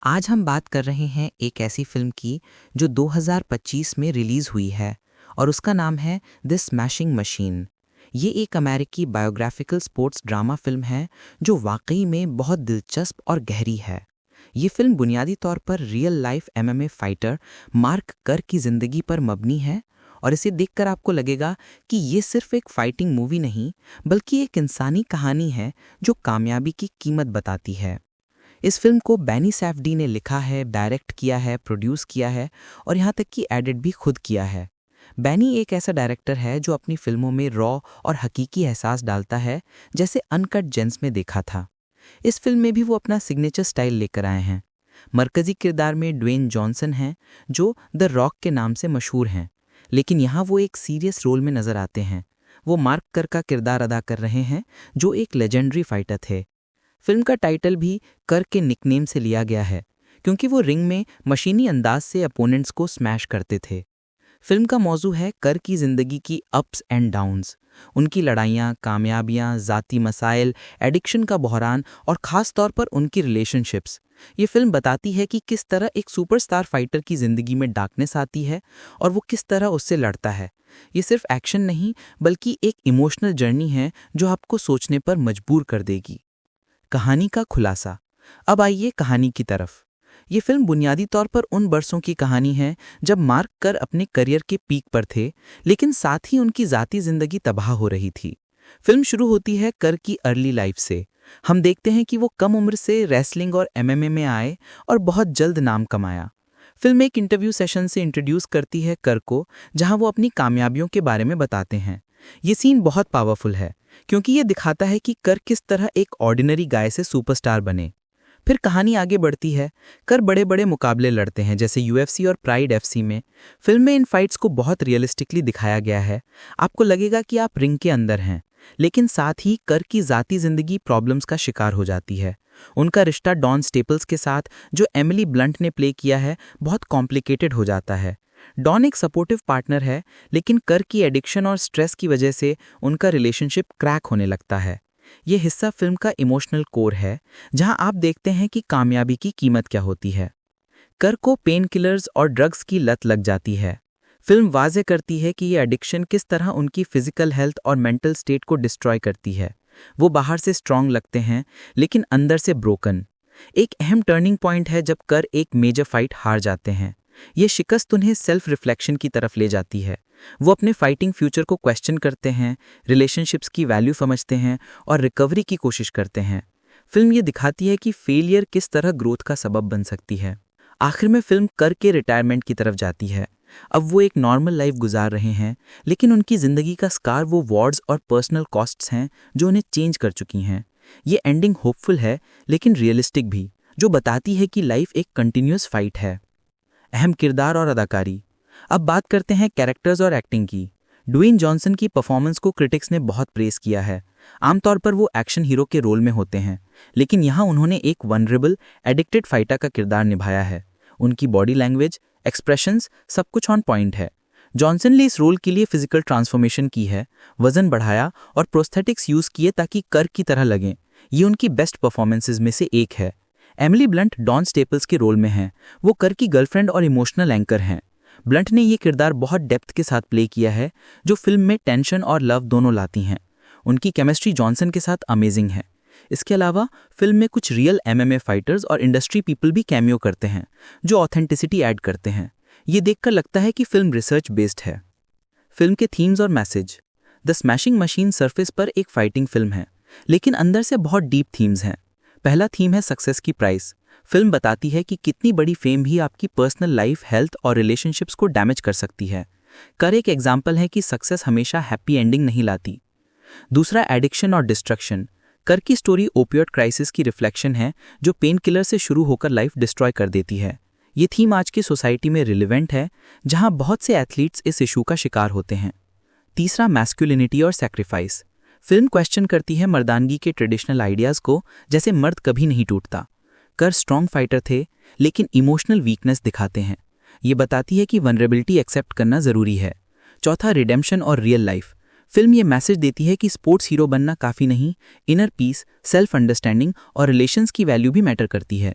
आज हम बात कर रहे हैं एक ऐसी फिल्म की जो 2025 में रिलीज हुई है और उसका नाम है द स्मैशिंग मशीन। ये एक अमेरिकी बायोग्राफिकल स्पोर्ट्स ड्रामा फिल्म है जो वाकई में बहुत दिलचस्प और गहरी है। ये फिल्म बुनियादी तौर पर real life MMA fighter mark कर की ज़िंदगी पर मबनी है और इसे देखकर आपको लगेगा कि ये सिर्फ एक फाइटिंग मूवी नहीं बल्कि एक इंसानी कहानी है जो कामयाबी की कीमत बताती है। इस फिल्म को बैनी सैफडी ने लिखा है, डायरेक्ट किया है, प्रोड्यूस किया है और यहाँ तक कि एडिट भी खुद किया है। बैनी एक ऐसा डायरेक्टर है जो अपनी फिल्मों में रॉ और हकीकी एहसास डालता है, जैसे अनकट जेम्स में देखा था। इस फिल्म में भी वो अपना सिग्नेचर स्टाइल लेकर आए हैं। मरकजी किरदार में ड्वेन जॉनसन हैं जो द रॉक के नाम से मशहूर हैं, लेकिन यहाँ वो एक सीरियस रोल में नजर आते हैं। वो मार्क कर का किरदार अदा कर रहे हैं जो एक लेजेंडरी फाइटर थे। फिल्म का टाइटल भी कर के निकनेम से लिया गया है क्योंकि वो रिंग में मशीनी अंदाज से अपोनेंट्स को स्मैश करते थे। फिल्म का मौजू है कर की ज़िंदगी की अप्स एंड डाउन्स, उनकी लड़ाइयाँ, कामयाबियाँ, ज़ाती मसाइल, एडिक्शन का बहरान और ख़ास तौर पर उनकी रिलेशनशिप्स। ये फिल्म बताती है कि किस तरह एक सुपरस्टार फाइटर की ज़िंदगी में डार्कनेस आती है और वो किस तरह उससे लड़ता है। ये सिर्फ एक्शन नहीं बल्कि एक इमोशनल जर्नी है जो आपको सोचने पर मजबूर कर देगी। कहानी का खुलासा। अब आइए कहानी की तरफ। ये फिल्म बुनियादी तौर पर उन बरसों की कहानी है जब मार्क कर अपने करियर के पीक पर थे, लेकिन साथ ही उनकी ज़ाती ज़िंदगी तबाह हो रही थी। फिल्म शुरू होती है कर की अर्ली लाइफ से। हम देखते हैं कि वो कम उम्र से रेसलिंग और एमएमए में आए और बहुत जल्द नाम कमाया। फिल्म एक इंटरव्यू सेशन से इंट्रोड्यूस करती है कर को, जहां वो अपनी कामयाबियों के बारे में बताते हैं। ये सीन बहुत पावरफुल है क्योंकि ये दिखाता है कि कर किस तरह एक ऑर्डिनरी गाय से सुपरस्टार बने। फिर कहानी आगे बढ़ती है। कर बड़े बड़े मुकाबले लड़ते हैं जैसे यूएफसी और प्राइड एफसी में। फिल्म में इन फाइट्स को बहुत रियलिस्टिकली दिखाया गया है। आपको लगेगा कि आप रिंग के अंदर हैं, लेकिन साथ ही कर की ज़ाती ज़िंदगी प्रॉब्लम्स का शिकार हो जाती है। उनका रिश्ता डॉन स्टेपल्स के साथ, जो एमिली ब्लंट ने प्ले किया है, बहुत कॉम्प्लिकेटेड हो जाता है। डॉन एक सपोर्टिव पार्टनर है, लेकिन कर की एडिक्शन और स्ट्रेस की वजह से उनका रिलेशनशिप क्रैक होने लगता है। ये हिस्सा फिल्म का इमोशनल कोर है, जहां आप देखते हैं कि कामयाबी की कीमत क्या होती है। कर को पेन किलर्स और ड्रग्स की लत लग जाती है। फिल्म वाज़े करती है कि ये एडिक्शन किस तरह उनकी फिजिकल हेल्थ और मेंटल स्टेट को डिस्ट्रॉय करती है। वो बाहर से स्ट्रांग लगते हैं, लेकिन अंदर से ब्रोकन। एक अहम टर्निंग पॉइंट है जब कर एक मेजर फाइट हार जाते हैं। ये शिकस्त उन्हें सेल्फ रिफ्लेक्शन की तरफ ले जाती है। वो अपने फाइटिंग फ्यूचर को क्वेश्चन करते हैं, रिलेशनशिप्स की वैल्यू समझते हैं और रिकवरी की कोशिश करते हैं। फिल्म ये दिखाती है कि फेलियर किस तरह ग्रोथ का सबब बन सकती है। आखिर में फिल्म कर के रिटायरमेंट की तरफ जाती है। अब वो एक नॉर्मल लाइफ गुजार रहे हैं, लेकिन उनकी ज़िंदगी का स्कार वो वॉर्ड्स और पर्सनल कॉस्ट्स हैं जो उन्हें चेंज कर चुकी हैं। ये एंडिंग होपफुल है लेकिन रियलिस्टिक भी, जो बताती है कि लाइफ एक कंटिन्यूअस फाइट है। अहम किरदार और अदाकारी। अब बात करते हैं कैरेक्टर्स और एक्टिंग की। ड्वेन जॉनसन की परफॉर्मेंस को क्रिटिक्स ने बहुत प्रेस किया है। आमतौर पर वो एक्शन हीरो के रोल में होते हैं, लेकिन यहाँ उन्होंने एक वनरेबल, एडिक्टेड फाइटर का किरदार निभाया है। उनकी बॉडी लैंग्वेज, एक्सप्रेशंस, सब कुछ ऑन पॉइंट है। जॉनसन ने इस रोल के लिए फिजिकल ट्रांसफॉर्मेशन की है, वजन बढ़ाया और प्रोस्थेटिक्स यूज़ किए ताकि कर की तरह लगें। ये उनकी बेस्ट परफॉर्मेंसेज में से एक है। एमिली ब्लंट डॉन स्टेपल्स के रोल में हैं। वो कर की गर्लफ्रेंड और इमोशनल एंकर हैं। ब्लंट ने ये किरदार बहुत डेप्थ के साथ प्ले किया है, जो फिल्म में टेंशन और लव दोनों लाती हैं। उनकी केमिस्ट्री जॉनसन के साथ अमेजिंग है। इसके अलावा फिल्म में कुछ रियल एमएमए फाइटर्स और इंडस्ट्री पीपल भी कैमियो करते हैं, जो ऑथेंटिसिटी ऐड करते हैं। ये देखकर लगता है कि फिल्म रिसर्च बेस्ड है। फिल्म के थीम्स और message. The smashing machine surface पर एक फाइटिंग फिल्म है, लेकिन अंदर से बहुत डीप थीम्स हैं। पहला थीम है सक्सेस की प्राइस। फिल्म बताती है कि कितनी बड़ी फेम भी आपकी पर्सनल लाइफ, हेल्थ और रिलेशनशिप्स को डैमेज कर सकती है। कर एक एग्जाम्पल है कि सक्सेस हमेशा हैप्पी एंडिंग नहीं लाती। दूसरा, एडिक्शन और डिस्ट्रक्शन। कर की स्टोरी ओपियोइड क्राइसिस की रिफ्लेक्शन है, जो पेन किलर से शुरू होकर लाइफ डिस्ट्रॉय कर देती है। ये थीम आज की सोसाइटी में रिलेवेंट है, जहां बहुत से एथलीट्स इस इशू का शिकार होते हैं। तीसरा, मैस्कुलिनिटी और सैक्रिफाइस। फिल्म क्वेश्चन करती है मर्दानगी के ट्रेडिशनल आइडियाज़ को, जैसे मर्द कभी नहीं टूटता। कर स्ट्रॉन्ग फाइटर थे, लेकिन इमोशनल वीकनेस दिखाते हैं। ये बताती है कि वनरेबिलिटी एक्सेप्ट करना ज़रूरी है। चौथा, रिडेम्पशन और रियल लाइफ। फिल्म ये मैसेज देती है कि स्पोर्ट्स हीरो बनना काफ़ी नहीं, इनर पीस, सेल्फ अंडरस्टैंडिंग और रिलेशंस की वैल्यू भी मैटर करती है।